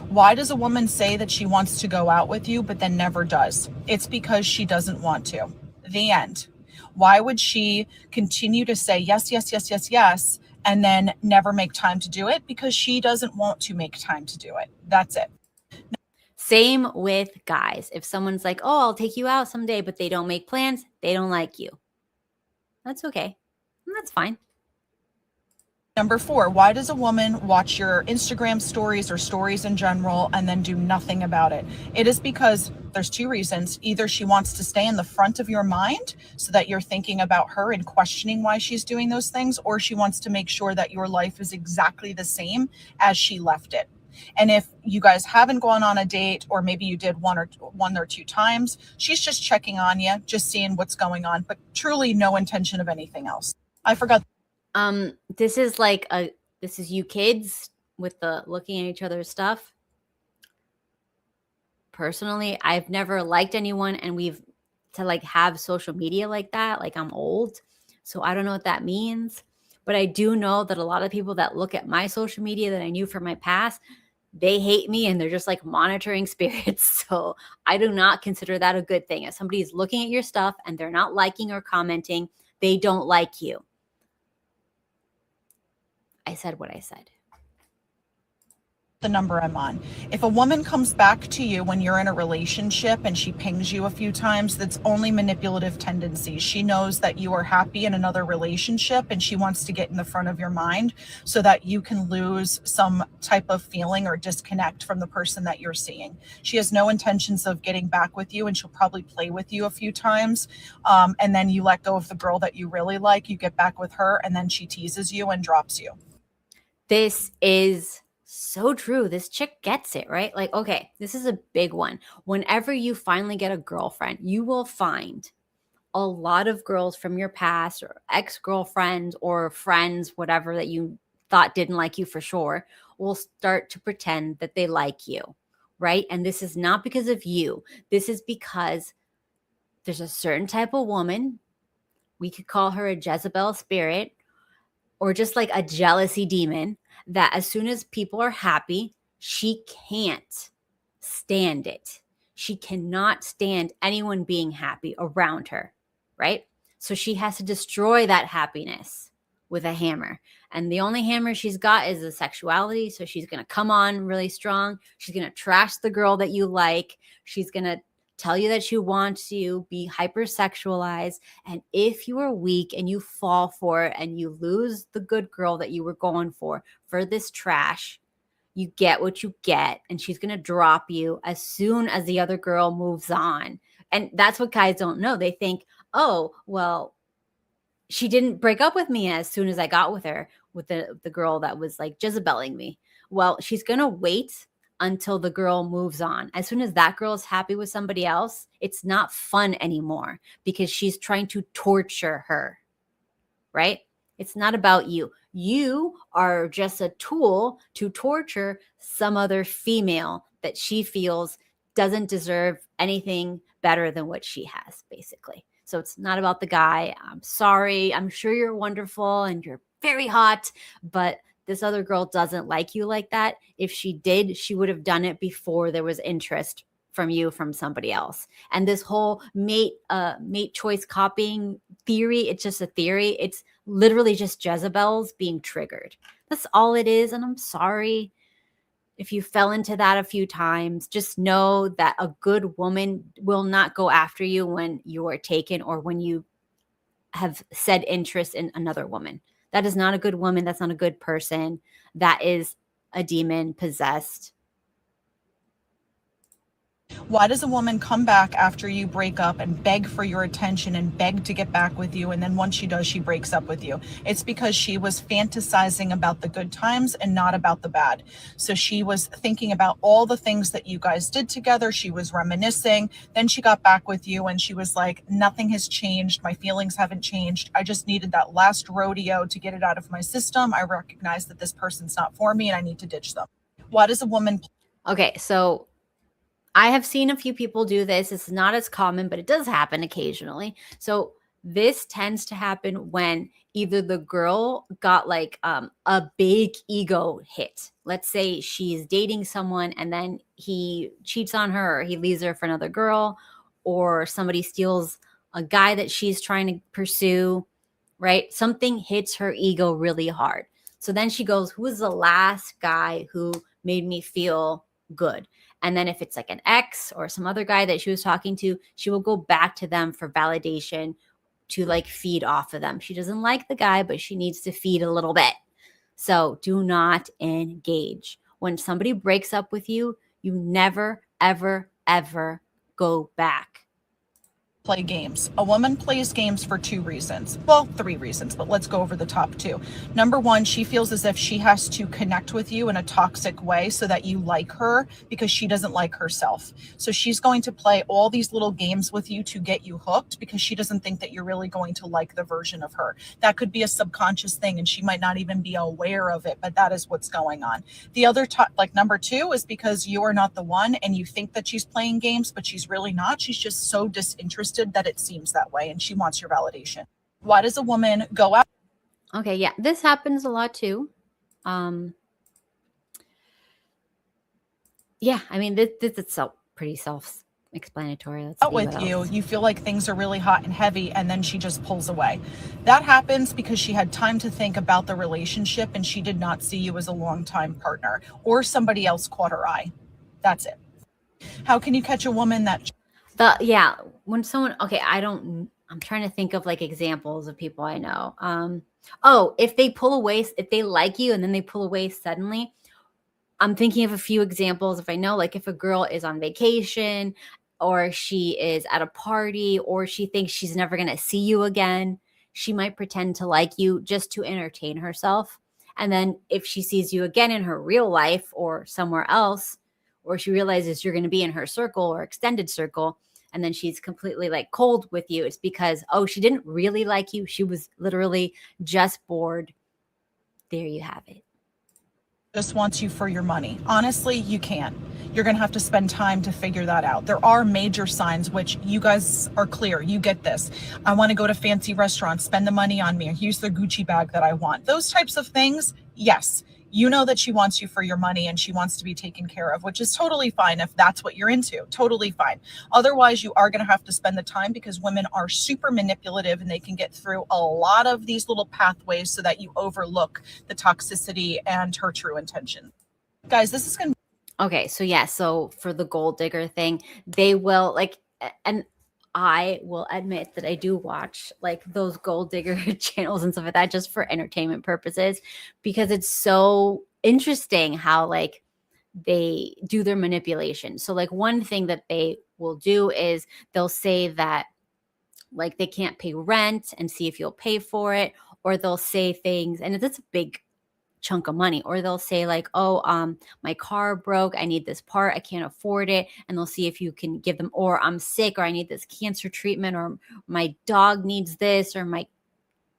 why does a woman say that she wants to go out with you, but then never does? It's because she doesn't want to. The end. Why would she continue to say yes, yes, yes, yes, yes, and then never make time to do it? Because she doesn't want to make time to do it. That's it. Same with guys. If someone's like, oh, I'll take you out someday, but they don't make plans, they don't like you. That's okay. And that's fine. Number 4, why does a woman watch your Instagram stories or stories in general and then do nothing about it? It is because there's 2 reasons. Either she wants to stay in the front of your mind so that you're thinking about her and questioning why she's doing those things, or she wants to make sure that your life is exactly the same as she left it. And if you guys haven't gone on a date, or maybe you did one or two times, she's just checking on you, just seeing what's going on, but truly no intention of anything else. I forgot. This is you kids with the looking at each other's stuff. Personally, I've never liked anyone, and we've to like have social media like that. Like, I'm old, so I don't know what that means. But I do know that a lot of people that look at my social media that I knew from my past, they hate me, and they're just like monitoring spirits. So I do not consider that a good thing. If somebody is looking at your stuff and they're not liking or commenting, they don't like you. I said what I said. The number I'm on. If a woman comes back to you when you're in a relationship and she pings you a few times, that's only manipulative tendencies. She knows that you are happy in another relationship, and she wants to get in the front of your mind so that you can lose some type of feeling or disconnect from the person that you're seeing. She has no intentions of getting back with you, and she'll probably play with you a few times. And then you let go of the girl that you really like, you get back with her, and then she teases you and drops you. This is so true. This chick gets it, right? Like, okay, this is a big one. Whenever you finally get a girlfriend, you will find a lot of girls from your past, or ex-girlfriends or friends, whatever, that you thought didn't like you for sure, will start to pretend that they like you, right? And this is not because of you. This is because there's a certain type of woman, we could call her a Jezebel spirit, or just like a jealousy demon, that as soon as people are happy, she can't stand it. She cannot stand anyone being happy around her, right? So she has to destroy that happiness with a hammer. And the only hammer she's got is the sexuality. So she's going to come on really strong. She's going to trash the girl that you like. She's going to tell you that she wants you, be hypersexualized. And if you are weak and you fall for it and you lose the good girl that you were going for this trash, you get what you get. And she's going to drop you as soon as the other girl moves on. And that's what guys don't know. They think, oh, well, she didn't break up with me as soon as I got with her, with the girl that was like Jezebeling me. Well, she's going to wait until the girl moves on. As soon as that girl is happy with somebody else, it's not fun anymore because she's trying to torture her, right? It's not about you. You are just a tool to torture some other female that she feels doesn't deserve anything better than what she has, basically. So it's not about the guy. I'm sorry. I'm sure you're wonderful and you're very hot, but this other girl doesn't like you like that. If she did, she would have done it before there was interest from you from somebody else. And this whole mate choice copying theory, it's just a theory. It's literally just Jezebels being triggered. That's all it is. And I'm sorry if you fell into that a few times. Just know that a good woman will not go after you when you are taken or when you have said interest in another woman. That is not a good woman. That's not a good person. That is a demon possessed. Why does a woman come back after you break up and beg for your attention and beg to get back with you? And then once she does, she breaks up with you. It's because she was fantasizing about the good times and not about the bad. So she was thinking about all the things that you guys did together. She was reminiscing. Then she got back with you and she was like, nothing has changed. My feelings haven't changed. I just needed that last rodeo to get it out of my system. I recognize that this person's not for me and I need to ditch them. Why does a woman... Okay, so I have seen a few people do this. It's not as common, but it does happen occasionally. So this tends to happen when either the girl got like a big ego hit. Let's say she's dating someone and then he cheats on her or he leaves her for another girl, or somebody steals a guy that she's trying to pursue, right? Something hits her ego really hard. So then she goes, who was the last guy who made me feel good? And then if it's like an ex or some other guy that she was talking to, she will go back to them for validation to like feed off of them. She doesn't like the guy, but she needs to feed a little bit. So do not engage. When somebody breaks up with you, you never, ever, ever go back. Play games. A woman plays games for two reasons. Well, three reasons, but let's go over the top two. Number one, she feels as if she has to connect with you in a toxic way so that you like her because she doesn't like herself. So she's going to play all these little games with you to get you hooked because she doesn't think that you're really going to like the version of her. That could be a subconscious thing and she might not even be aware of it, but that is what's going on. The other like number two is because you are not the one and you think that she's playing games, but she's really not. She's just so disinterested that it seems that way and she wants your validation. Why does a woman go out? Okay, yeah, this happens a lot too. Yeah, I mean, this is pretty self-explanatory. Out with you, you feel like things are really hot and heavy, and then she just pulls away. That happens because she had time to think about the relationship and she did not see you as a long-time partner, or somebody else caught her eye. That's it. How can you catch a woman that... Yeah, when someone, okay, I'm trying to think of like examples of people I know. If they pull away, if they like you and then they pull away suddenly, I'm thinking of a few examples. If I know, like if a girl is on vacation or she is at a party or she thinks she's never going to see you again, she might pretend to like you just to entertain herself. And then if she sees you again in her real life or somewhere else, or she realizes you're going to be in her circle or extended circle, and then she's completely like cold with you, it's because, she didn't really like you. She was literally just bored. There you have it. Just wants you for your money. Honestly, you can't. You're going to have to spend time to figure that out. There are major signs, which you guys are clear. You get this. I want to go to fancy restaurants, spend the money on me, or use the Gucci bag that I want. Those types of things, yes. You know that she wants you for your money and she wants to be taken care of, which is totally fine if that's what you're into. Totally fine. Otherwise, you are going to have to spend the time because women are super manipulative and they can get through a lot of these little pathways so that you overlook the toxicity and her true intention. Guys, this is going to... Okay, so yeah, so for the gold digger thing, they will like, and I will admit that I do watch like those gold digger channels and stuff like that just for entertainment purposes, because it's so interesting how like they do their manipulation. So like one thing that they will do is they'll say that like they can't pay rent and see if you'll pay for it, or they'll say things, and it's a big chunk of money. Or they'll say like, oh, my car broke, I need this part, I can't afford it. And they'll see if you can give them, or I'm sick, or I need this cancer treatment, or my dog needs this, or my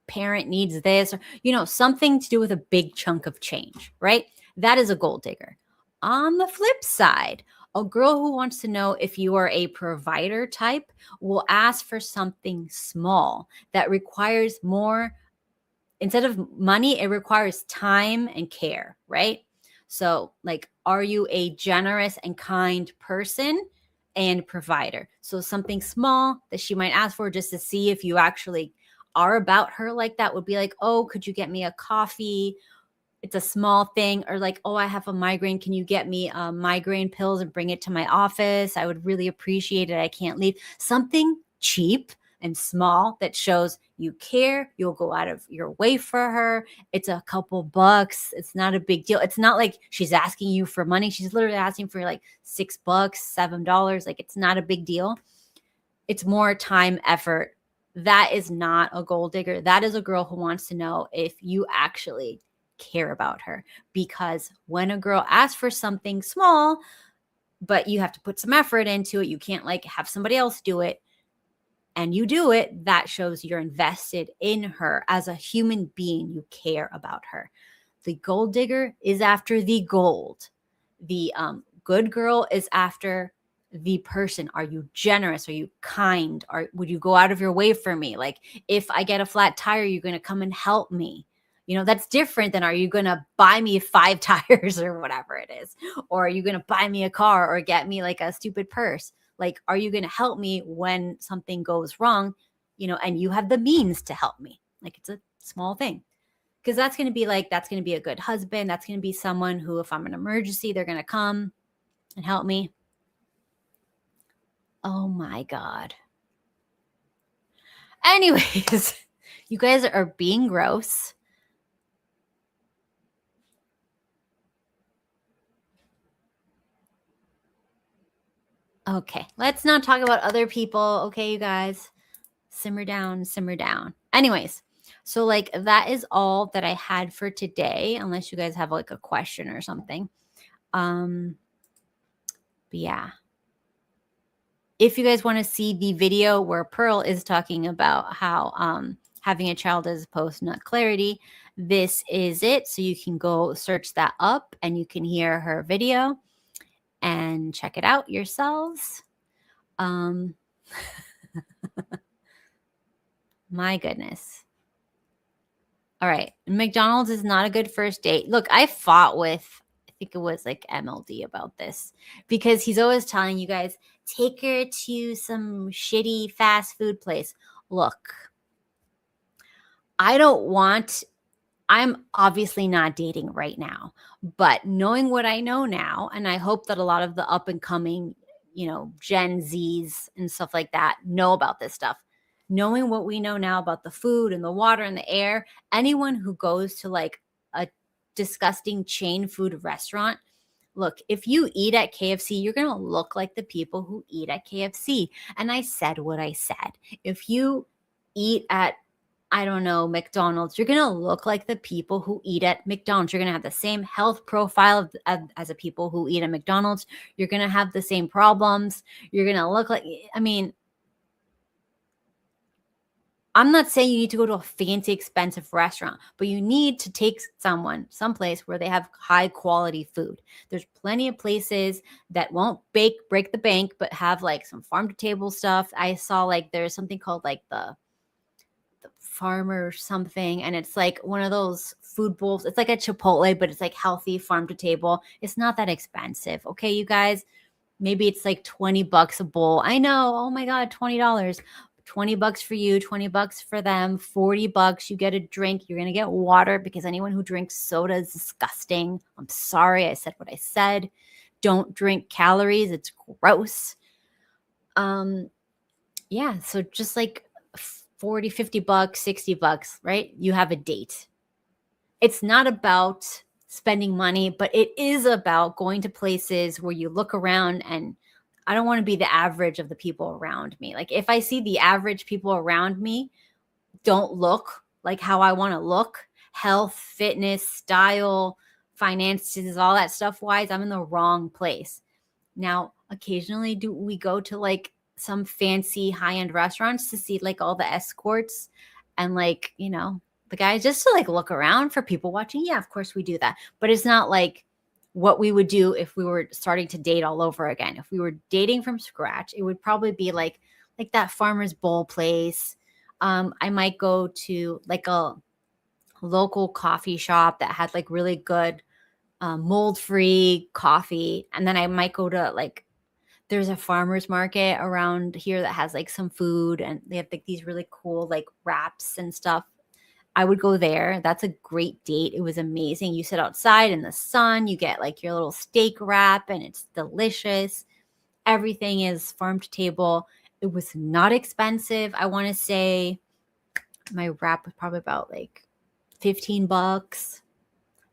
parent needs this, or, something to do with a big chunk of change, right? That is a gold digger. On the flip side, a girl who wants to know if you are a provider type will ask for something small that requires more. Instead of money, it requires time and care, right? So, like, are you a generous and kind person and provider? So something small that she might ask for just to see if you actually are about her like that would be like, oh, could you get me a coffee? It's a small thing. Or like, oh, I have a migraine. Can you get me migraine pills and bring it to my office? I would really appreciate it. I can't leave. Something cheap and small that shows you care. You'll go out of your way for her. It's a couple bucks. It's not a big deal. It's not like she's asking you for money. She's literally asking for like $6, $7. Like, it's not a big deal. It's more time, effort. That is not a gold digger. That is a girl who wants to know if you actually care about her. Because when a girl asks for something small, but you have to put some effort into it, you can't like have somebody else do it, and you do it, that shows you're invested in her as a human being. You care about her. The gold digger is after the gold. The good girl is after the person. Are you generous? Are you kind? Would you go out of your way for me? Like, if I get a flat tire, you're going to come and help me. That's different than, are you going to buy me 5 tires or whatever it is? Or are you going to buy me a car or get me like a stupid purse? Like, are you going to help me when something goes wrong, and you have the means to help me? Like, it's a small thing. Because that's going to be a good husband. That's going to be someone who, if I'm in an emergency, they're going to come and help me. Oh my God. Anyways, you guys are being gross. Okay, let's not talk about other people. Okay, you guys, simmer down, simmer down. Anyways, so like that is all that I had for today, unless you guys have like a question or something. But yeah. If you guys want to see the video where Pearl is talking about how having a child is post-nut clarity, this is it. So you can go search that up and you can hear her video and check it out yourselves. My goodness. All right. McDonald's is not a good first date. Look, I fought with, I think it was like MLD about this, because he's always telling you guys, take her to some shitty fast food place. Look, I'm obviously not dating right now, but knowing what I know now, and I hope that a lot of the up and coming, Gen Zs and stuff like that know about this stuff. Knowing what we know now about the food and the water and the air, anyone who goes to like a disgusting chain food restaurant, look, if you eat at KFC, you're going to look like the people who eat at KFC. And I said what I said. If you eat at, I don't know, McDonald's, you're going to look like the people who eat at McDonald's. You're going to have the same health profile as the people who eat at McDonald's. You're going to have the same problems. You're going to look like, I'm not saying you need to go to a fancy, expensive restaurant, but you need to take someplace where they have high quality food. There's plenty of places that won't break the bank, but have like some farm to table stuff. I saw like there's something called like the farmer something, and it's like one of those food bowls. It's like a Chipotle, but it's like healthy, farm to table. It's not that expensive. Okay, you guys, maybe it's like $20 a bowl. I know. Oh my God, $20. $20 for you, $20 for them, $40. You get a drink. You're going to get water, because anyone who drinks soda is disgusting. I'm sorry. I said what I said. Don't drink calories. It's gross. Yeah. So just like $40, $50, $60, right? You have a date. It's not about spending money, but it is about going to places where you look around, and I don't want to be the average of the people around me. Like, if I see the average people around me don't look like how I want to look, health, fitness, style, finances, all that stuff wise, I'm in the wrong place. Now, occasionally do we go to like some fancy high-end restaurants to see like all the escorts and like, you know, the guys, just to like look around for people watching. Yeah, of course we do that. But it's not like what we would do if we were starting to date all over again. If we were dating from scratch, it would probably be like that Farmer's Bowl place. I might go to like a local coffee shop that had like really good mold-free coffee. And then I might go to like, there's a farmer's market around here that has like some food and they have like these really cool like wraps and stuff. I would go there. That's a great date. It was amazing. You sit outside in the sun, you get like your little steak wrap and it's delicious. Everything is farm to table. It was not expensive. I want to say my wrap was probably about like $15,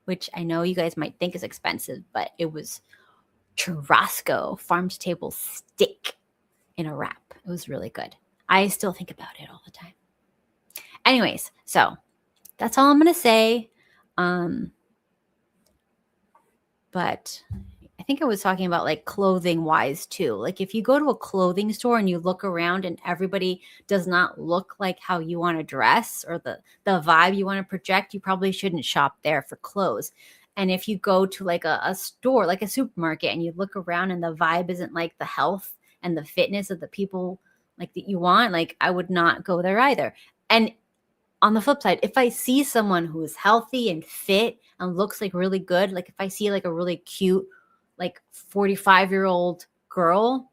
which I know you guys might think is expensive, but it was churrasco farm to table steak in a wrap. It was really good. I still think about it all the time. Anyways, so that's all I'm going to say. But I think I was talking about like clothing wise too. Like if you go to a clothing store and you look around and everybody does not look like how you want to dress or the vibe you want to project, you probably shouldn't shop there for clothes. And if you go to like a store, like a supermarket, and you look around and the vibe isn't like the health and the fitness of the people like that you want, like I would not go there either. And on the flip side, if I see someone who is healthy and fit and looks like really good, like if I see like a really cute, like 45-year-old girl,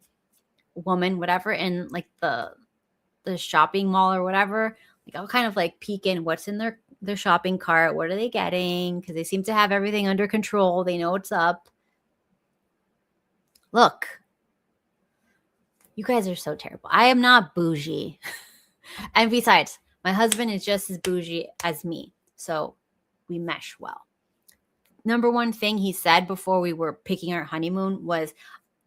woman, whatever, in like the shopping mall or whatever, like I'll kind of like peek in what's in their shopping cart. What are they getting? Because they seem to have everything under control. They know what's up. Look, you guys are so terrible. I am not bougie. And besides, my husband is just as bougie as me. So we mesh well. Number one thing he said before we were picking our honeymoon was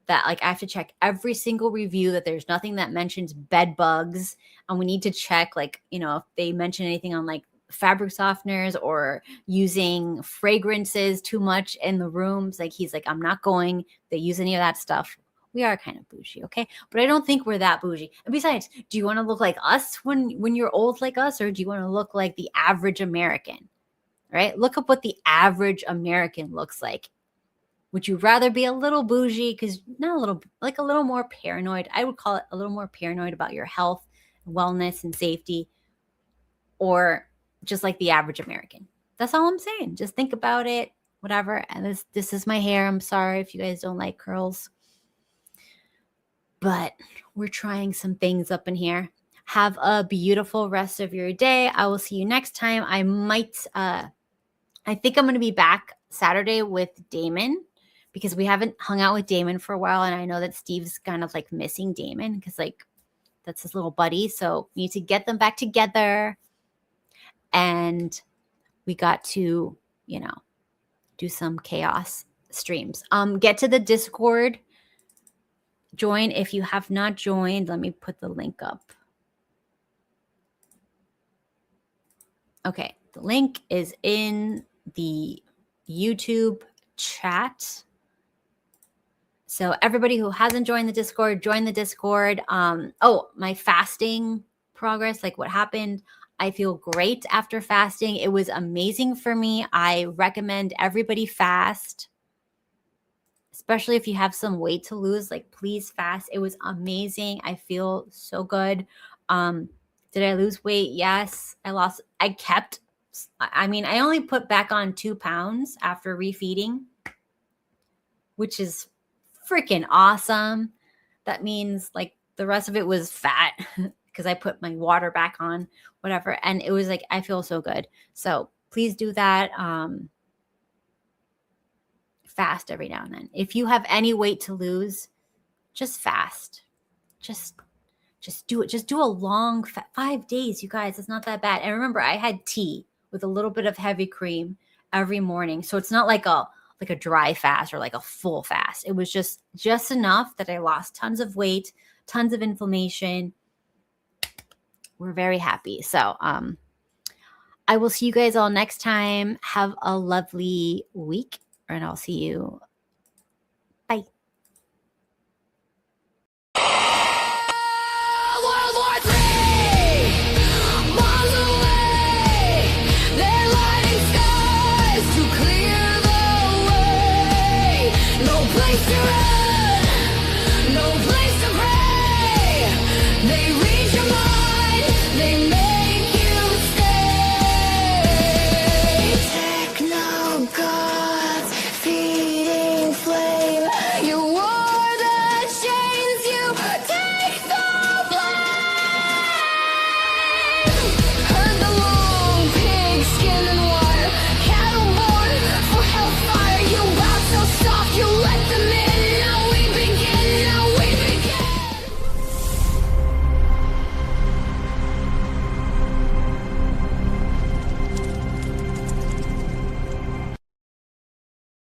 that like I have to check every single review that there's nothing that mentions bed bugs. And we need to check like, you know, if they mention anything on like fabric softeners or using fragrances too much in the rooms. Like he's like, I'm not going. They use any of that stuff. We are kind of bougie, okay? But I don't think we're that bougie. And besides, do you want to look like us when you're old like us, or do you want to look like the average American? Right? Look up what the average American looks like. Would you rather be a little bougie, because not a little, like a little more paranoid? I would call it a little more paranoid about your health, wellness, and safety, or just like the average American. That's all I'm saying. Just think about it, whatever. And this is my hair. I'm sorry if you guys don't like curls. But we're trying some things up in here. Have a beautiful rest of your day. I will see you next time. I think I'm going to be back Saturday with Damon, because we haven't hung out with Damon for a while. And I know that Steve's kind of like missing Damon because like that's his little buddy. So we need to get them back together. And we got to, you know, do some chaos streams. Get to the Discord. Join if you have not joined. Let me put the link up. Okay, the link is in the YouTube chat. So everybody who hasn't joined the Discord, join the Discord. Oh, my fasting progress, like what happened. I feel great after fasting. It was amazing for me. I recommend everybody fast. Especially if you have some weight to lose, like please fast. It was amazing. I feel so good. Did I lose weight? Yes. I only put back on 2 pounds after refeeding, which is freaking awesome. That means like the rest of it was fat because I put my water back on, whatever. And it was like, I feel so good. So please do that. Fast every now and then. If you have any weight to lose, just fast. Just do it. Just do a long 5 days, you guys. It's not that bad. And remember, I had tea with a little bit of heavy cream every morning. So it's not like a dry fast or like a full fast. It was just enough that I lost tons of weight, tons of inflammation. We're very happy. So I will see you guys all next time. Have a lovely week, and I'll see you